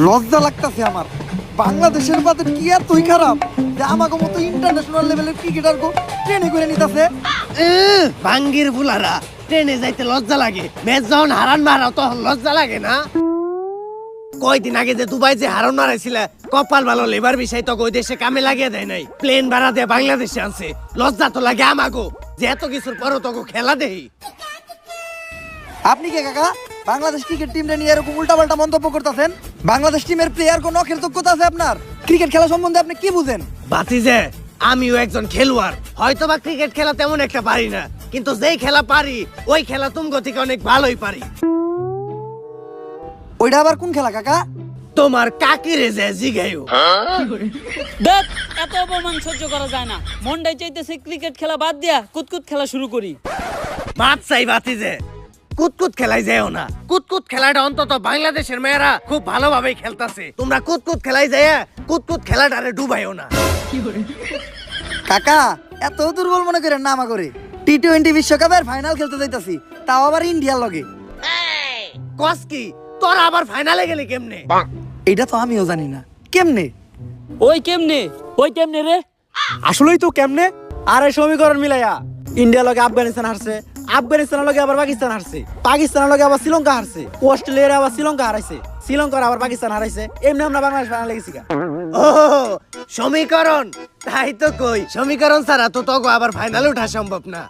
লজ্জা লাগতাছে আমার। বাংলাদেশের বাজার কি এতই খারাপ যে আমাকে মতো ইন্টারন্যাশনাল লেভেলের ক্রিকেটার গো ট্রেনে করে নিতেছে। ভাঙ্গির বুলারা ট্রেনে যাইতে লজ্জা লাগে, ম্যাচ যখন হারান মারাও তখন লজ্জা লাগে না? কয়দিন আগে যে দুবাই যে হারান মারাইছিল, কপাল ভালো লেবার বিষয় তো ওই দেশে কামে লাগিয়ে দেয় নাই, প্লেন ভাড়া দিয়ে বাংলাদেশে আনছে। লজ্জা তো লাগে আমাগো যে এত কিছুর পরও তো খেলা দেই। আপনি কে কাকা বাংলাদেশ ক্রিকেট টিমটা নিয়ে এরকম উল্টাপাল্টা মন্তব্য করতেছেন? বাংলাদেশ টিমের প্লেয়ার কোন নখের যোগ্যতা আছে আপনার? ক্রিকেট খেলা সম্বন্ধে আপনি কি বুঝেন? বাতিজে আমিও একজন খেলোয়াড়, হয়তো বা ক্রিকেট খেলা তেমন একটা পারি না, কিন্তু যেই খেলা পারি ওই খেলা তুমগো থেকে অনেক ভালোই পারি। ওইটা আবার কোন খেলা কাকা? তোমার কাকিরে যে জিগাইও। দেখ, এত অপমান সহ্য করা যায় না। মনটাই চাইতেছে ক্রিকেট খেলা বাদ দিয়া কুতকুত খেলা শুরু করি। বাদ চাই বাতিজে, কুতকুত খেলাই যাও না। কুতকুত খেলাটা অন্তত বাংলাদেশের মেয়েরা খুব ভালোভাবে খেলতাছে, তোমরা কুতকুত খেলাই যায় কুতকুত খেলাটারে ডুবাইও না। কাকা এত দুর্বল মনে করেন না আমা করে। টি-20 বিশ্বকাপের ফাইনাল খেলতে যাইতাছি, তাও আবার ইন্ডিয়ার লগে। কস কি তোরা আবার ফাইনালে গেলি কেমনে? এটা তো আমিও জানি না কেমনে। ওই কেমনে রে? আসলেই তো কেমনে? আরে সমীকরণ মিলাইয়া ইন্ডিয়া লগে আফগানিস্তান হারছে, আফগানিস্তানের লগে আবার পাকিস্তান হারছে, পাকিস্তানের লগে আবার শ্রীলঙ্কা হারছে, অস্ট্রেলিয়ার আবার শ্রীলঙ্কা হারাইছে, শ্রীলঙ্কার আবার পাকিস্তান হারাইছে। এমনি আমরা বাংলাদেশ ফাইনালে গেছি। ও সমীকরণ, তাই তো কই সমীকরণ ছাড়া তো তগো আবার ফাইনালে ওঠা সম্ভব না।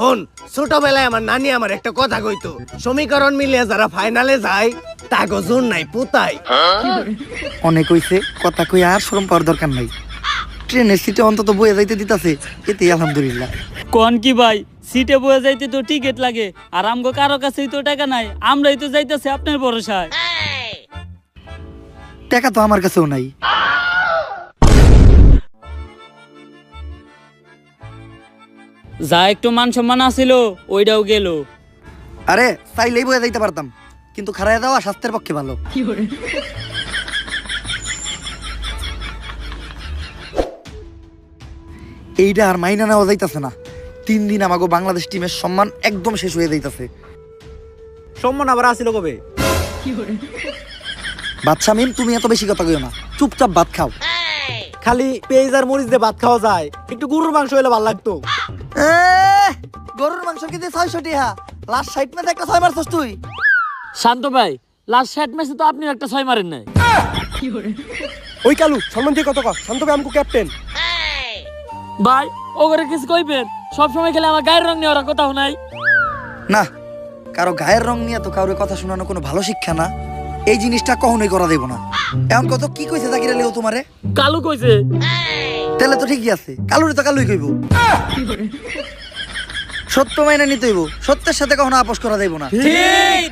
হন, ছোটবেলায় আমার নানি আমার একটা কথা কইতো, সমীকরণ মিলিয়ে যারা ফাইনালে যায় তাগো জোর নাই পুতাই। অনেক হইছে, কথা কই আর শরম পাওয়ার দরকার নাই। ট্রেনের সিটে অন্তত বয়ে যাইতে দিতাছে, এতে আলহামদুলিল্লাহ। কোন কি ভাই, সিটে বয়ে যাইতে তো টিকিট লাগে, আর আমগো কারো কাছেই তো টাকা নাই, আমরাই তো যাইতেছি আপনার ভরসায়। টাকা তো আমার কাছেও নাই। যা একটু মান সম্মান আছিল ওইটাও গেল। আরে চাইলেই বয়ে যাইতে পারতাম, কিন্তু খারায় দেওয়া স্বাস্থ্যের পক্ষে ভালো। এইটা আর মাইনা নেওয়া যাইতাছে না। 3 দিন আমাকে বাংলাদেশ টিমের সম্মান একদম শেষ হয়ে যাইতাছে। সম্মান আবার আসিল কবে? বাদশা মিম, তুমি এত বেশি কথা কইও না, চুপচাপ ভাত খাও। খালি পেঁয়াজ আর মরিচ দিয়ে ভাত খাওয়া যায়, একটু গরুর মাংস হলে ভালো লাগতো। গরুর মাংস কেজি 600 টাকা, লাস্ট 60 ম্যাচে একটা 6 মারছস তুই। শান্ত ভাই, লাস্ট 60 ম্যাচে তো আপনি একটা 6 মারেন নাই। ওই কালু সম্মান দিয়ে কত শান্ত ভাই আমকো ক্যাপ্টেন। ভাই ওগরে কিছু কইবেন, সব সময় খেলে আমার গায়ের রং নিয়ে ওরা কথা নাই। না, কারো গায়ের রং নিয়ে তো কারোর কথা শোনানো কোনো ভালো শিক্ষা না। এই জিনিসটা কখনোই করা দেব না। এখন কত কি কইছে জাকির আলী ও তোমারে? কালু কইছে। তাহলে তো ঠিকই আছে, কালুরে তো কালুই কইব। সত্য মাইনা নিতে হইব, সত্যের সাথে কখনো আপোষ করা দেব না। ঠিক।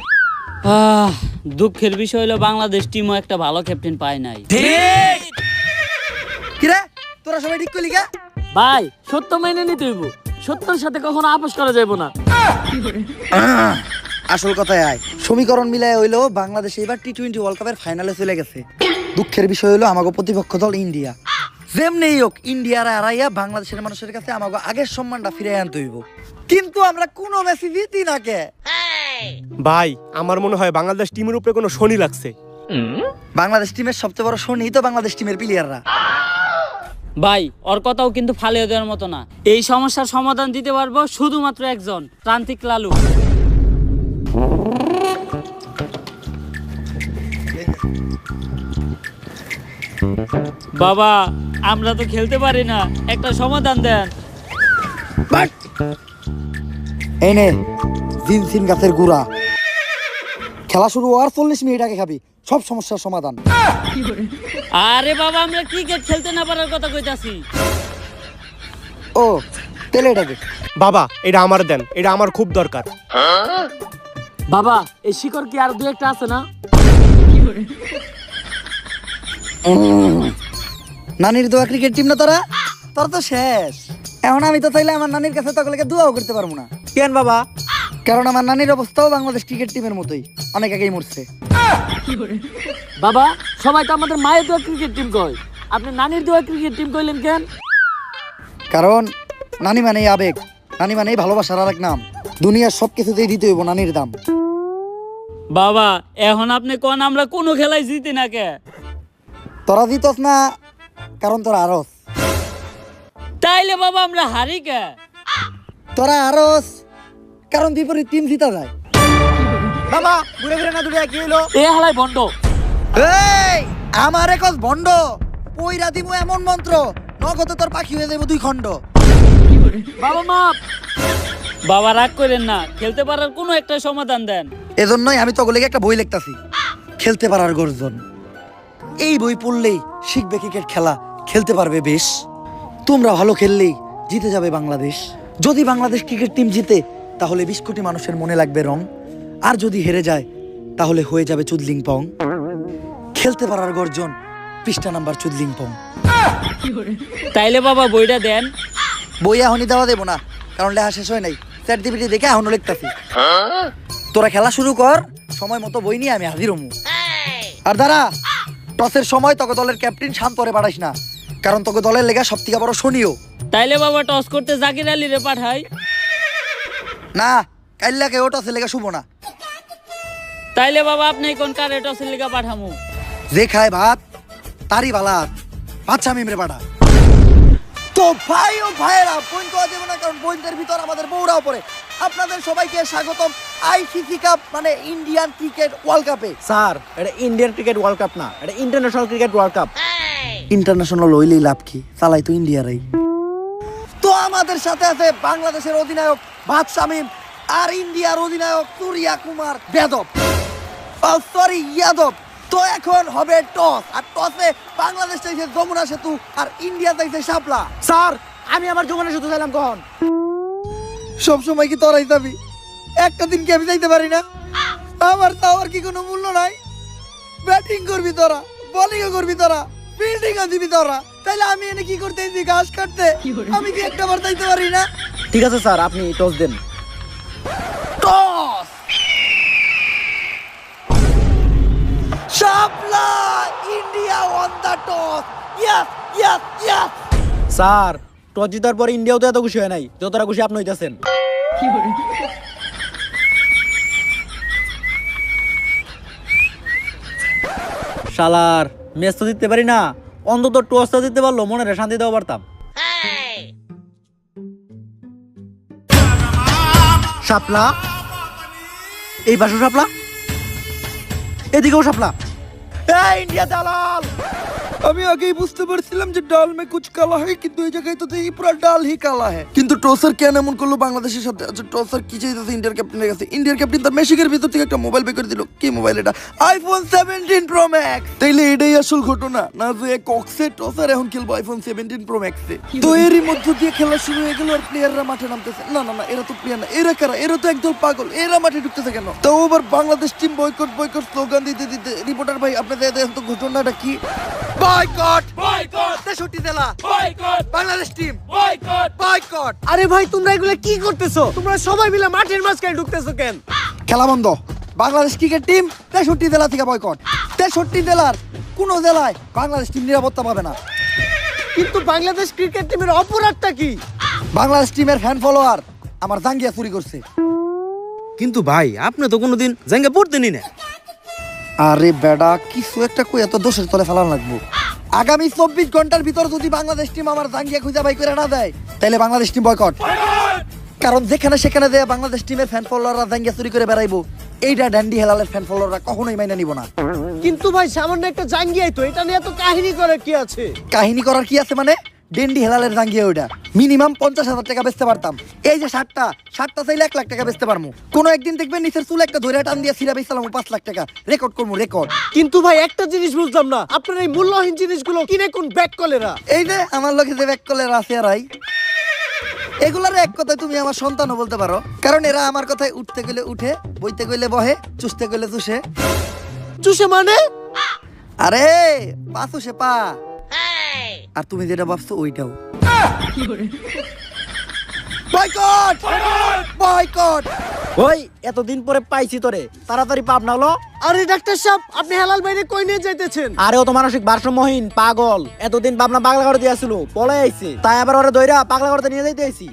দুঃখের বিষয় হলো বাংলাদেশ টিমও একটা ভালো ক্যাপ্টেন পায় নাই। কিরে তোরা সবাই ঠিক কইলি কা? ভাই সত্য মেনে নিতে হইব, সত্যের সাথে কখনো আপোষ করা যাবে না। আসল কথায় আয়, সমীকরণ মিলায় হইলো বাংলাদেশ এবার টি-20 ওয়ার্ল্ড কাপের ফাইনালে চলে গেছে। দুঃখের বিষয় হলো আমাগো প্রতিপক্ষ দল ইন্ডিয়া। যেমনি হোক ইন্ডিয়ার হারাইয়া বাংলাদেশের মানুষের কাছে আমাগো আগের সম্মানটা ফিরে আনতে হইব। কিন্তু আমরা কোনো ম্যাচই জিতি না কে? ভাই আমার মনে হয় বাংলাদেশ টিমের উপরে কোনো শনি লাগছে। বাংলাদেশ টিমের সবচেয়ে বড় শনি তো বাংলাদেশ টিমের প্লেয়াররা। ভাই ওর কথাও কিন্তু ফালিয়ে দেওয়ার মতো না। এই সমস্যার সমাধান দিতে পারবো শুধুমাত্র একজন, প্রান্তিক লালু। বাবা আমরা তো খেলতে পারি না, একটা সমাধান দেন। এই নে জিনসিন গাছের গুড়া, খেলা শুরু হওয়ার 40 মিনিট আগে খাবি, সব সমস্যার সমাধান। আরে বাবা আমরা ক্রিকেট খেলতে না পারার কথা কইতাছি। ও তেলে এটাকে বাবা এটা আমার দেন, এটা আমার খুব দরকার। বাবা এই শিকড় কি আর দু একটা আছে না? নানির দোয়া ক্রিকেট টিম না তোরা, তোর তো শেষ। এখন আমি তো চাইলে আমার নানির কাছে তকলেকে দোয়াও করতে পারবো না। কেন বাবা? কারণ আমার নানির অবস্থাও বাংলাদেশ ক্রিকেট টিমের মতোই, অনেক আগেই মরছে। বাবা সবাই তো আমাদের মায়ের দোয়া ক্রিকেট টিম কয়, আপনি নানির দোয়া ক্রিকেট টিম কইলেন কেন? কারণ নানি মানেই আবেগ, নানি মানেই ভালোবাসার আর এক নাম। দুনিয়ার সবকিছুতেই দিতে হইব নানির দাম। বাবা এখন আপনি কোন আমরা কোনো খেলায় জিতি না কে? তোরা জিতস না কারণ তোরা আরস। তাইলে বাবা আমরা হারি কে? তোরা আরস কারণ বিপরীত টিম জিতা যায়। বাবা ঘুরে ঘুরে না দুটো কি হলো? এ হালাই বন্ধ। এই আমার একজ ভণ্ড পইরা দিমু এমন মন্ত্র নগদে তোর পাখি হয়ে যাবো 2 খণ্ড। বাবা মাপ। বাবা রাগ করেন না, খেলতে পারার কোনো একটা সমাধান দেন। এজন্যই আমি তোকে লেগে একটা বই লিখতাছি, খেলতে পারার গর্জন। এই বই পড়লেই শিখবে ক্রিকেট খেলা, খেলতে পারবে বেশ। তোমরা ভালো খেললেই জিতে যাবে বাংলাদেশ। যদি বাংলাদেশ ক্রিকেট টিম জিতে তাহলে 20 কোটি মানুষের মনে লাগবে রং, আর যদি হেরে যায় তাহলে হয়ে যাবে চুদলিং পং। খেলতে পারার গর্জন, পৃষ্ঠা নাম্বার চুদলিং পং। তাইলে বাবা বইটা দেন। বই এখনই দেওয়া দেবো না, কারণ লেখা শেষ হয় নাই। চ্যাট জিপিটি দেখে এখনো লিখতাছি। তোরা খেলা শুরু কর, সময় মতো বই নিয়ে আমি হাজির হমু। আর দাঁড়া, টসের সময় তোকে দলের ক্যাপ্টেন শান্তরে পাঠাইস না, কারণ তোকে দলের লেগা সব থেকে বড় শনিও। তাইলে বাবা টস করতে জাকির আলী রে পাঠাই। না, কাইল্লাকে ও টসের লেগা শুভ না। তাইলে বাবা আপনি কোন কারে টসের লিগা পাঠামু? যে খায় ভাত তারই বালাত, বাচ্চা মিমরে পাঠা। তো ভাই ও ভাইয়েরা, পয়েন্ট দেওয়া যাবে না, কারণ পয়েন্টের ভিতর আমাদের বউরাও পড়ে। আপনাদের সবাইকে স্বাগতম আইসিসি কাপ মানে ইন্ডিয়ান ক্রিকেট ওয়ার্ল্ড কাপে। স্যার এটা ইন্ডিয়ান ক্রিকেট ওয়ার্ল্ড কাপ না, এটা international cricket world cup. International হইলেই লাভ কি, চালাই তো ইন্ডিয়ারাই। তো আমাদের সাথে আছে বাংলাদেশের অধিনায়ক ভাত শামিম আর ইন্ডিয়ার অধিনায়ক সূর্যা কুমার যাদব, সরি যাদব। তো এখন হবে টস, আর টসে বাংলাদেশ চাইছে যমুনা সেতু আর ইন্ডিয়া চাইছে শাপলা। স্যার আমি আমার জীবনে শুধু চাইলাম কখন? সব সময় কি তোরাই যাবি? একটা দিন কি আমি যাইতে পারি না? আমার তাওয়ার কি কোনো মূল্য নাই? ব্যাটিং করবি তোরা, বোলিংও করবি তোরা, ফিল্ডিংও দিবি তোরা, তাইলে আমি এনে কি করতে এসেছি? ঘাস কাটতে? আমি কি একটা বার যাইতে পারি না? ঠিক আছে স্যার, আপনি টস দেন। Toss! Shapla India won the toss. Yes yes yes. Sir toss জিতার পর ইন্ডিয়াও তো এত খুশি হয় নাই যতটা খুশি আপনি হইতাছেন। শালার ম্যাচ তো জিততে পারি না, অন্তত টসটা জিততে পারলো মনে শান্তি দেওয়া পারতাম। শাপলা, এই পাশে শাপলা, এদিকেও শাপলা। এই ইন্ডিয়া দালাল! আমি আগেই বুঝতে পারছিলাম যে ডাল মে কুছ কালা হয়, কিন্তু এই জায়গায় তো দেখি পুরো ডাল হি কালা है। কিন্তু টসার কেন এমন করলো বাংলাদেশের সাথে? আচ্ছা টসার কি চাইতেছে ইন্ডিয়ার ক্যাপ্টেনের কাছে? ইন্ডিয়ার ক্যাপ্টেন তার মেশিকের ভিতর থেকে একটা মোবাইল বের করে দিল। কি মোবাইল এটা? IPhone 17 pro max. তাইলে এটাই আসল ঘটনা না, যে কক্সে টসার এখন খেলবো আইফোন 17 প্রো ম্যাক্সে। তো এরই মধ্য দিয়ে খেলা শুরু হয়ে গেল, আর প্লেয়াররা মাঠে নামতেছে। না না না, এরা তো প্লেয়ার না, এরা কারা? এরা তো একদল পাগল, এরা মাঠে ঢুকতেছে কেন? তো over Bangladesh team boycott boycott slogan দিতে দিতে রিপোর্টার ভাই আপনাদের তো ঘটনাটা কি? বয়কট বয়কট 63 জেলা boycott, Bangladesh team boycott boycott. আরে ভাই তোমরা এগুলো কি করতেছো? তোমরা সবাই মিলে মাঠের মাঝখানে ঢুকতেছো কেন? খেলা বন্ধ। বাংলাদেশ ক্রিকেট টিম 63 জেলা থেকে বয়কট। 63 জেলার কোন জেলায় বাংলাদেশ টিম নিরাপত্তা পাবে না। কিন্তু বাংলাদেশ ক্রিকেট টিমের অপরাধটা কি? বাংলাদেশ টিমের ফ্যান ফলোয়ার আমার জাঙ্গিয়া চুরি করছে। কিন্তু ভাই আপনি তো কোনোদিন জাঙ্গা পড়তেনই না। আরে বেডা, কিছু একটা কই এত দোষের তলে ফেলান লাগবো। আগামী 24 ঘন্টার ভিতর যদি বাংলাদেশ টিম আমার জাঙ্গিয়া খুঁজে বাই করে না দেয়, তাহলে বাংলাদেশ টিম বয়কট। কারণ যেখানে সেখানে দেয়া বাংলাদেশ টিমের ফ্যান ফলোয়াররা জাঙ্গিয়া চুরি করে বেড়াইবো, এইটা ড্যান্ডি হেলালের ফ্যান ফলোয়াররা কখনোই মাইনা নিব না। কিন্তু ভাই সামান্য একটা জাঙ্গিয়াই তো, এটা নিয়ে তো কাহিনী করার কি আছে? কাহিনী করার কি আছে মানে? ডেন্ডি হেলালের জাঙ্গিয়া ওইটা মিনিমাম 50,000 টাকা বেচতে পারতাম। এই যে শার্টটা চাইলে 1 লাখ টাকা বেচতে পারবো। কোনো একদিন দেখবেন নিচের চুল একটা ধরে টান দিয়ে সিরা বেচলাম 5 লাখ টাকা, রেকর্ড করবো রেকর্ড। কিন্তু ভাই একটা জিনিস বুঝলাম না, আপনার এই মূল্যহীন জিনিসগুলো কিনে কোন ব্যাক কলেরা? এই যে আমার লোকে যে ব্যাক কলের আছে রাই, এগুলার এক কথায় তুমি আমার সন্তানও বলতে পারো, কারণ এরা আমার কথায় উঠতে গেলে উঠে, বইতে গেলে বহে, চুষতে গেলে চুষে। চুষে মানে? আরে পা চুষে পা। আর তুমি যেটা ভাবছো ওইটাও। Boycott boycott. ওই এতদিন পরে পাইছি তোরে, তাড়াতাড়ি পাপ না হলো। আরে ডাক্তার সাহেব, আপনি হেলাল বাইরে কই নিয়ে যাইতেছেন? আরে ও তো মানসিক ভারসাম্যহীন পাগল, এতদিন ভাবনা পাগলা করে দিয়েছিল, পলাই আইছে, তাই আবার ওরা দইরা পাগলা করতে নিয়ে যাইতে আইছি।